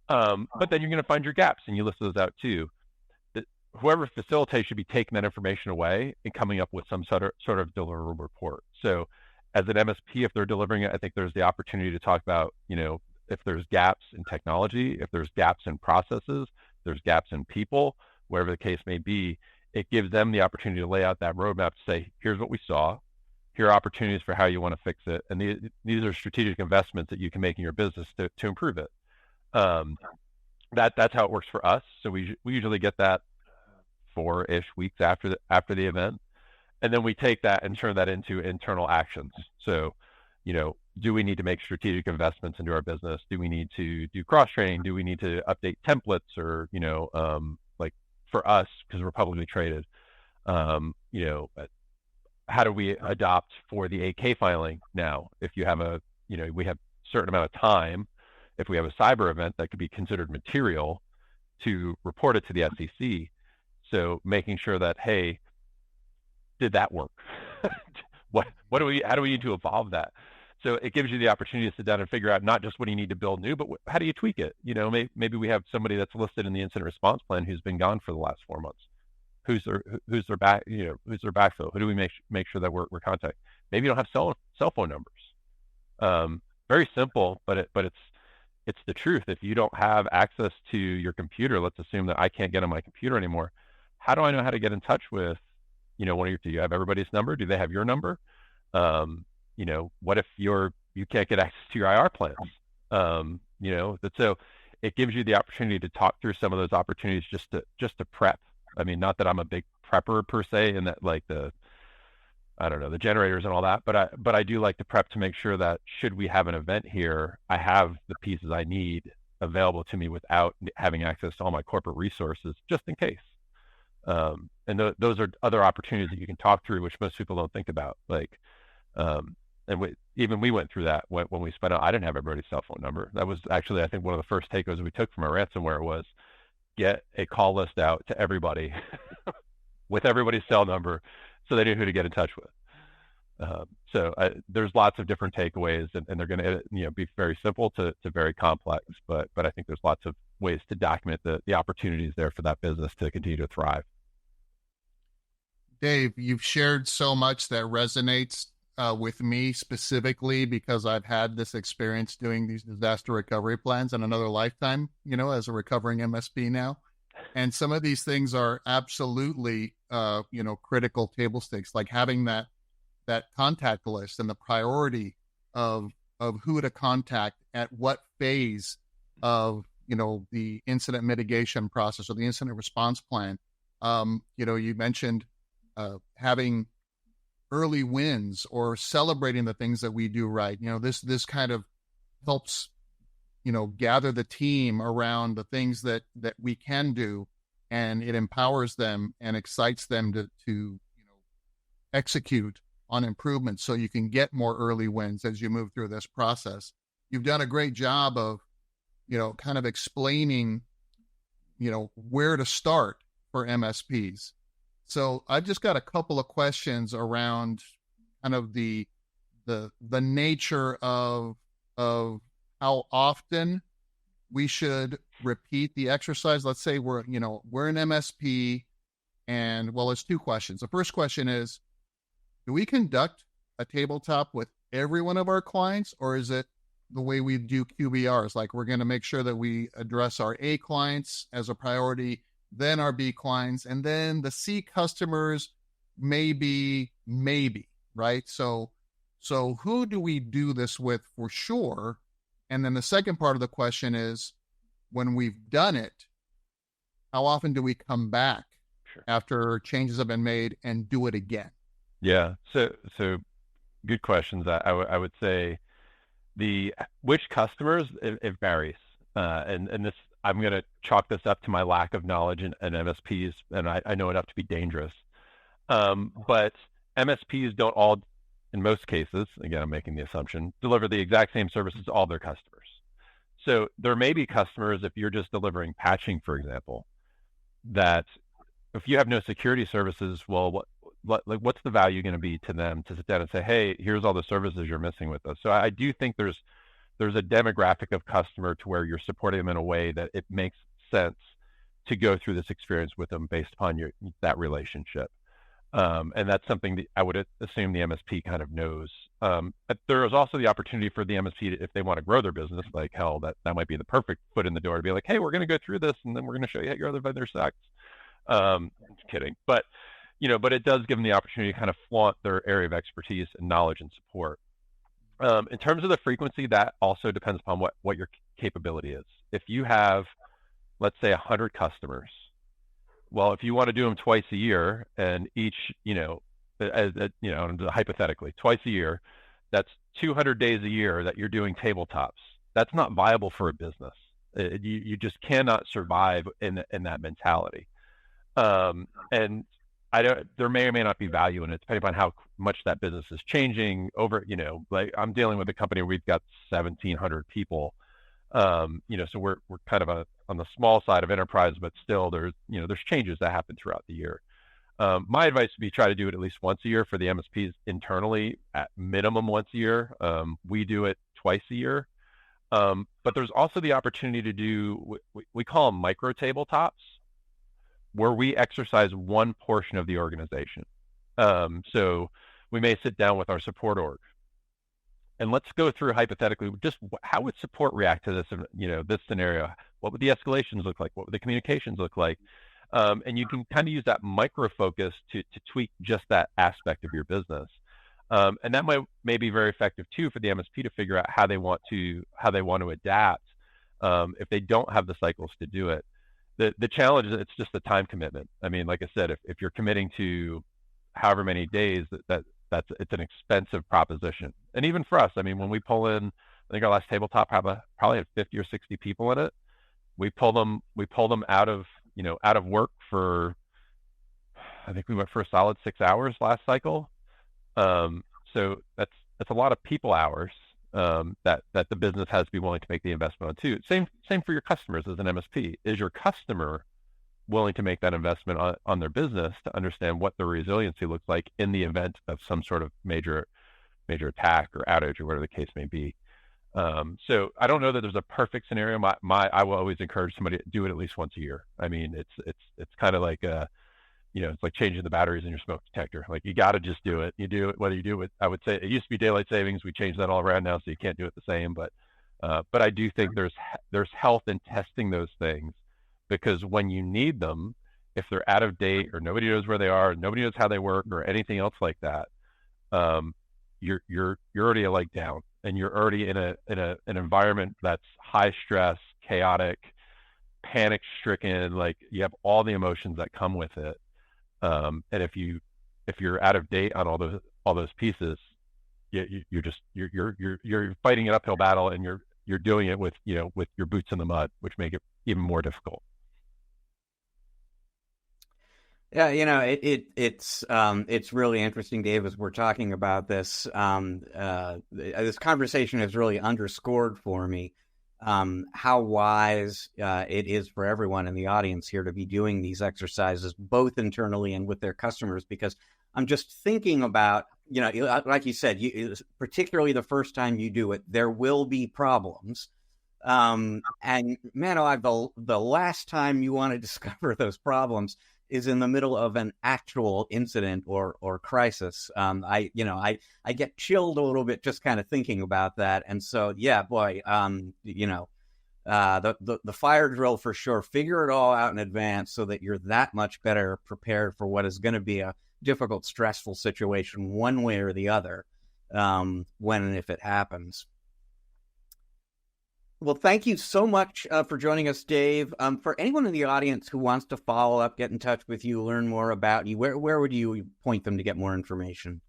But then you're going to find your gaps, and you list those out too. Whoever facilitates should be taking that information away and coming up with some sort of deliverable report. So as an MSP, if they're delivering it, I think there's the opportunity to talk about, if there's gaps in technology, if there's gaps in processes, there's gaps in people, wherever the case may be. It gives them the opportunity to lay out that roadmap to say, here's what we saw, here are opportunities for how you want to fix it, and these are strategic investments that you can make in your business to improve it. That's how it works for us. So we usually get that 4-ish weeks after the event, and then we take that and turn that into internal actions. So, do we need to make strategic investments into our business? Do we need to do cross training? Do we need to update templates? Or like for us, because we're publicly traded, how do we adopt for the 8K filing now? If you have we have a certain amount of time. If we have a cyber event, that could be considered material to report it to the SEC. So making sure that, hey, did that work? How do we need to evolve that? So it gives you the opportunity to sit down and figure out not just what do you need to build new, but how do you tweak it? Maybe we have somebody that's listed in the incident response plan who's been gone for the last 4 months. Who's their backfill? Who do we make sure that we're contacting? Maybe you don't have cell phone numbers. Very simple, but it's the truth. If you don't have access to your computer, let's assume that I can't get on my computer anymore. How do I know how to get in touch with, do you have everybody's number? Do they have your number? What if you can't get access to your IR plans? So it gives you the opportunity to talk through some of those opportunities just to prep. I mean, not that I'm a big prepper per se, and that like the generators and all that, but I do like to prep to make sure that should we have an event here, I have the pieces I need available to me without having access to all my corporate resources, just in case. And those are other opportunities that you can talk through, which most people don't think about. Like, we went through that when we spun out. I didn't have everybody's cell phone number. That was actually, I think, one of the first takeaways we took from our ransomware was get a call list out to everybody with everybody's cell number, so they knew who to get in touch with. There's lots of different takeaways, and they're going to be very simple to very complex. But I think there's lots of ways to document the opportunities there for that business to continue to thrive. Dave, you've shared so much that resonates with me specifically because I've had this experience doing these disaster recovery plans in another lifetime, as a recovering MSP now. And some of these things are absolutely, critical table stakes, like having that contact list and the priority of who to contact at what phase of, the incident mitigation process or the incident response plan. You mentioned having early wins or celebrating the things that we do right. This kind of helps, gather the team around the things that we can do, and it empowers them and excites them to execute on improvements so you can get more early wins as you move through this process. You've done a great job of, kind of explaining, where to start for MSPs. So I've just got a couple of questions around kind of the nature of how often we should repeat the exercise. Let's say we're an MSP, and it's two questions. The first question is, do we conduct a tabletop with every one of our clients, or is it the way we do QBRs? Like, we're going to make sure that we address our A clients as a priority, then our B clients, and then the C customers maybe, right? So who do we do this with for sure? And then the second part of the question is, when we've done it, how often do we come back after changes have been made and do it again? Yeah. So good questions. I would say which customers, it varies. And this, I'm going to chalk this up to my lack of knowledge in MSPs, and I know enough to be dangerous. But MSPs don't all, in most cases, again, I'm making the assumption, deliver the exact same services to all their customers. So there may be customers, if you're just delivering patching, for example, that if you have no security services, well, what's the value going to be to them to sit down and say, hey, here's all the services you're missing with us? So I do think there's a demographic of customer to where you're supporting them in a way that it makes sense to go through this experience with them based upon that relationship. And that's something that I would assume the MSP kind of knows. But there is also the opportunity for the MSP if they want to grow their business, like hell, that might be the perfect foot in the door to be like, hey, we're going to go through this and then we're going to show you how your other vendor sucks. Just kidding. But it does give them the opportunity to kind of flaunt their area of expertise and knowledge and support. In terms of the frequency, that also depends upon what your capability is. If you have, let's say, 100 customers, well, if you want to do them twice a year, and each, hypothetically, twice a year, that's 200 days a year that you're doing tabletops. That's not viable for a business. You just cannot survive in that mentality. And there may or may not be value in it, depending on how much that business is changing over, like I'm dealing with a company where we've got 1,700 people. So we're kind of on the small side of enterprise, but still there's changes that happen throughout the year. My advice would be try to do it at least once a year for the MSPs internally, at minimum once a year. We do it twice a year. But there's also the opportunity to do, we call them micro tabletops, where we exercise one portion of the organization. So we may sit down with our support org and let's go through hypothetically just how would support react to this, this scenario? What would the escalations look like? What would the communications look like? And you can kind of use that micro focus to tweak just that aspect of your business. And that may be very effective too for the MSP to figure out how they want to adapt if they don't have the cycles to do it. The challenge is it's just the time commitment. I mean, like I said, if you're committing to however many days, it's an expensive proposition. And even for us, I mean, when we pull in, I think our last tabletop probably had 50 or 60 people in it. We pull them out of work for, I think we went for a solid 6 hours last cycle. So that's a lot of people hours that the business has to be willing to make the investment on too. Same for your customers as an MSP. Is your customer willing to make that investment on their business to understand what the resiliency looks like in the event of some sort of major attack or outage or whatever the case may be? So I don't know that there's a perfect scenario. I will always encourage somebody to do it at least once a year. I mean, it's kind of like it's like changing the batteries in your smoke detector. Like you got to just do it. You do it whether you do it. I would say it used to be daylight savings. We changed that all around now, so you can't do it the same. But I do think there's health in testing those things, because when you need them, if they're out of date or nobody knows where they are, nobody knows how they work or anything else like that, you're already a leg down, and you're already in an environment that's high stress, chaotic, panic stricken. Like you have all the emotions that come with it. And if you're out of date on all those pieces, you're fighting an uphill battle, and you're doing it with your boots in the mud, which make it even more difficult. Yeah, it's really interesting, Dave, as we're talking about this. This conversation has really underscored for me how wise it is for everyone in the audience here to be doing these exercises, both internally and with their customers, because I'm just thinking about, like you said, particularly the first time you do it, there will be problems. And man, the last time you want to discover those problems is in the middle of an actual incident or crisis. I get chilled a little bit just kind of thinking about that. And so, yeah, boy, the fire drill for sure. Figure it all out in advance so that you're that much better prepared for what is going to be a difficult, stressful situation one way or the other when and if it happens. Well, thank you so much for joining us, Dave. For anyone in the audience who wants to follow up, get in touch with you, learn more about you, where would you point them to get more information?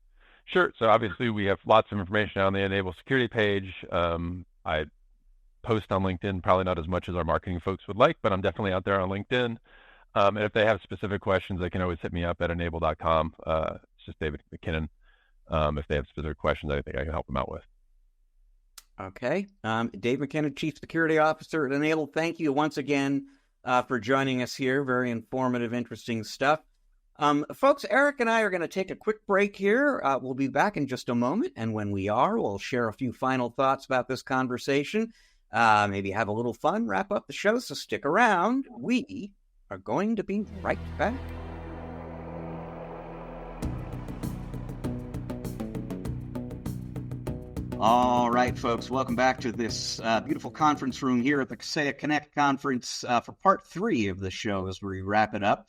Sure. So obviously we have lots of information on the Enable Security page. I post on LinkedIn, probably not as much as our marketing folks would like, but I'm definitely out there on LinkedIn. And if they have specific questions, they can always hit me up at enable.com. It's just David MacKinnon. If they have specific questions, I think I can help them out with. Okay. Dave MacKinnon, Chief Security Officer at Enable. Thank you once again for joining us here. Very informative, interesting stuff. Folks, Eric and I are going to take a quick break here. We'll be back in just a moment. And when we are, we'll share a few final thoughts about this conversation. Maybe have a little fun, wrap up the show. So stick around. We are going to be right back. All right, folks, welcome back to this beautiful conference room here at the Kaseya Connect conference for part 3 of the show as we wrap it up.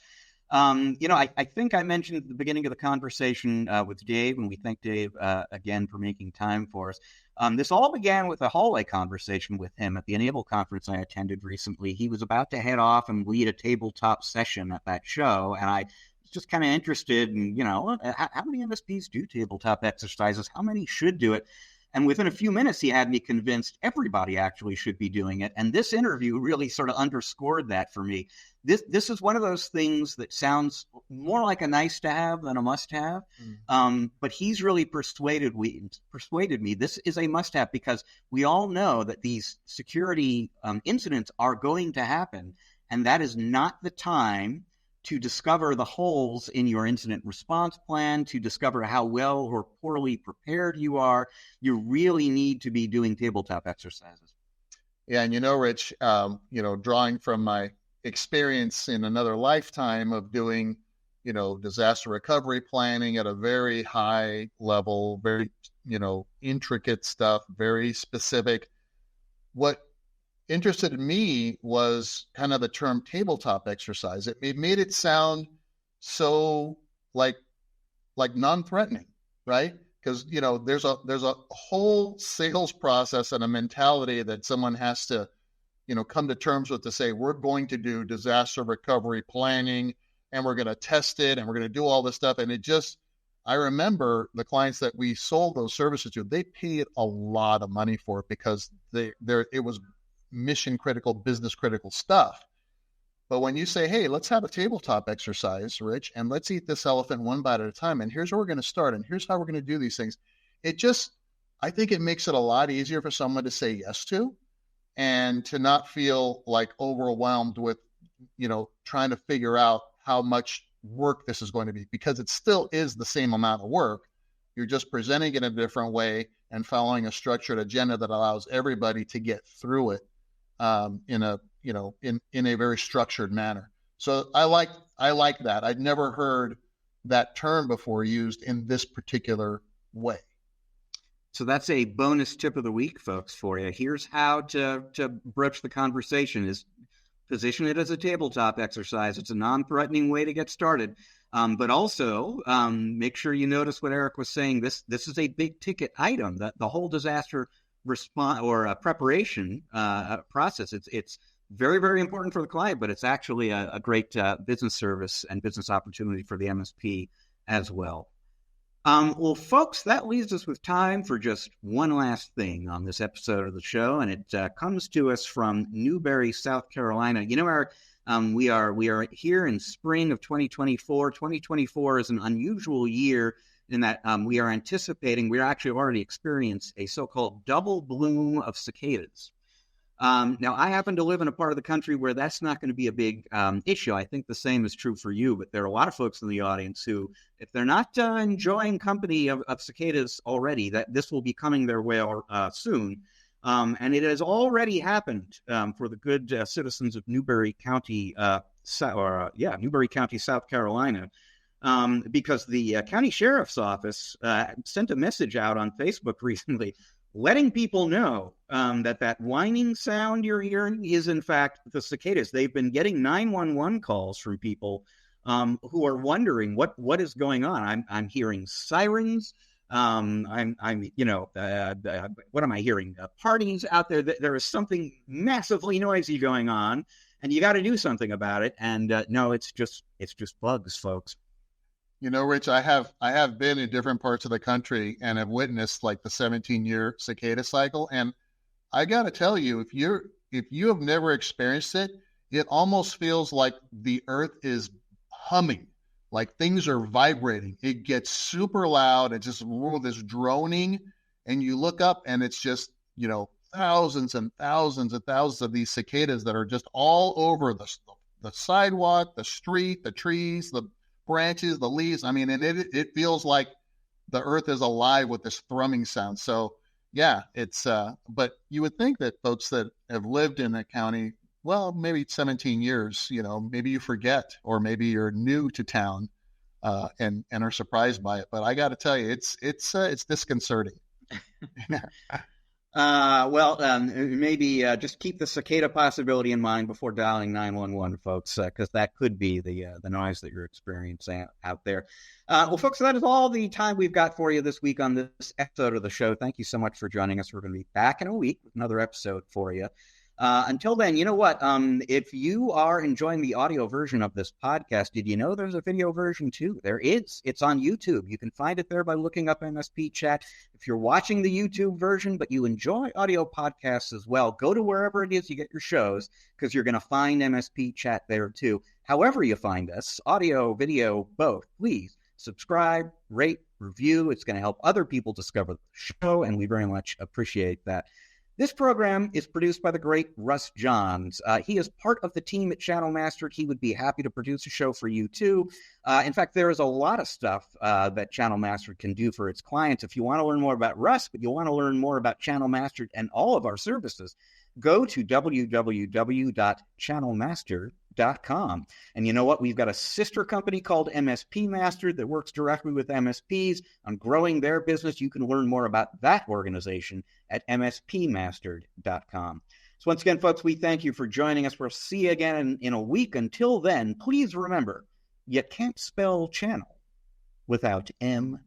I think I mentioned at the beginning of the conversation with Dave, and we thank Dave again for making time for us. This all began with a hallway conversation with him at the Enable conference I attended recently. He was about to head off and lead a tabletop session at that show, and I was just kind of interested in, how many MSPs do tabletop exercises? How many should do it? And within a few minutes, he had me convinced everybody actually should be doing it. And this interview really sort of underscored that for me. This is one of those things that sounds more like a nice to have than a must have. But he's really persuaded me this is a must have, because we all know that these security incidents are going to happen. And that is not the time to discover the holes in your incident response plan, to discover how well or poorly prepared you are. You really need to be doing tabletop exercises. Yeah, and Rich, drawing from my experience in another lifetime of doing, disaster recovery planning at a very high level, very, intricate stuff, very specific. What interested me was kind of the term tabletop exercise. It made it sound so like non-threatening, right? Because there's a whole sales process and a mentality that someone has to come to terms with, to say we're going to do disaster recovery planning and we're going to test it and we're going to do all this stuff. And I remember the clients that we sold those services to, they paid a lot of money for it because it was mission critical, business critical stuff. But when you say, hey, let's have a tabletop exercise, Rich, and let's eat this elephant one bite at a time, and here's where we're going to start, and here's how we're going to do these things, I think it makes it a lot easier for someone to say yes to, and to not feel like overwhelmed with, trying to figure out how much work this is going to be, because it still is the same amount of work. You're just presenting it in a different way and following a structured agenda that allows everybody to get through it in a very structured manner. So I like that. I'd never heard that term before used in this particular way. So that's a bonus tip of the week, folks, for you. Here's how to broach the conversation: is position it as a tabletop exercise. It's a non-threatening way to get started. But also make sure you notice what Eric was saying. This is a big ticket item. That the whole disaster response or preparation process. It's very, very important for the client, but it's actually a great business service and business opportunity for the MSP as well. Well, folks, that leaves us with time for just one last thing on this episode of the show, and it comes to us from Newberry, South Carolina. Eric, we are here in spring of 2024. 2024 is an unusual year in that we are actually already experienced a so-called double bloom of cicadas. Now, I happen to live in a part of the country where that's not going to be a big issue. I think the same is true for you, but there are a lot of folks in the audience who, if they're not enjoying company of cicadas already, that this will be coming their way soon. And it has already happened for the good citizens of Newberry County, Newberry County, South Carolina, because the county sheriff's office sent a message out on Facebook recently letting people know that whining sound you're hearing is, in fact, the cicadas. They've been getting 911 calls from people who are wondering what is going on. I'm hearing sirens. What am I hearing? Parties out there. There is something massively noisy going on, and you got to do something about it. And no, it's just bugs, folks. Rich, I have been in different parts of the country and have witnessed like the 17-year cicada cycle. And I got to tell you, if you have never experienced it, it almost feels like the earth is humming, like things are vibrating. It gets super loud. It's just this droning, and you look up and it's just thousands and thousands and thousands of these cicadas that are just all over the sidewalk, the street, the trees, the branches, the leaves. I mean, and it feels like the earth is alive with this thrumming sound. So yeah, it's but you would think that folks that have lived in that county, well, maybe 17 years, maybe you forget, or maybe you're new to town and are surprised by it. But I got to tell you, it's disconcerting. Maybe just keep the cicada possibility in mind before dialing 911, folks, because that could be the noise that you're experiencing out there. Well, folks, that is all the time we've got for you this week on this episode of the show. Thank you so much for joining us. We're going to be back in a week with another episode for you. Until then, you know what? If you are enjoying the audio version of this podcast, did you know there's a video version too? There is. It's on YouTube. You can find it there by looking up MSP Chat. If you're watching the YouTube version, but you enjoy audio podcasts as well, go to wherever it is you get your shows, because you're going to find MSP Chat there too. However you find us, audio, video, both, please subscribe, rate, review. It's going to help other people discover the show, and we very much appreciate that. This program is produced by the great Russ Johns. He is part of the team at Channel Mastered. He would be happy to produce a show for you, too. In fact, there is a lot of stuff that Channel Mastered can do for its clients. If you want to learn more about Russ, but you want to learn more about Channel Mastered and all of our services, go to www.channelmastered.com. And you know what? We've got a sister company called MSP Mastered that works directly with MSPs on growing their business. You can learn more about that organization at mspmastered.com. So once again, folks, we thank you for joining us. We'll see you again in a week. Until then, please remember, you can't spell channel without MSP.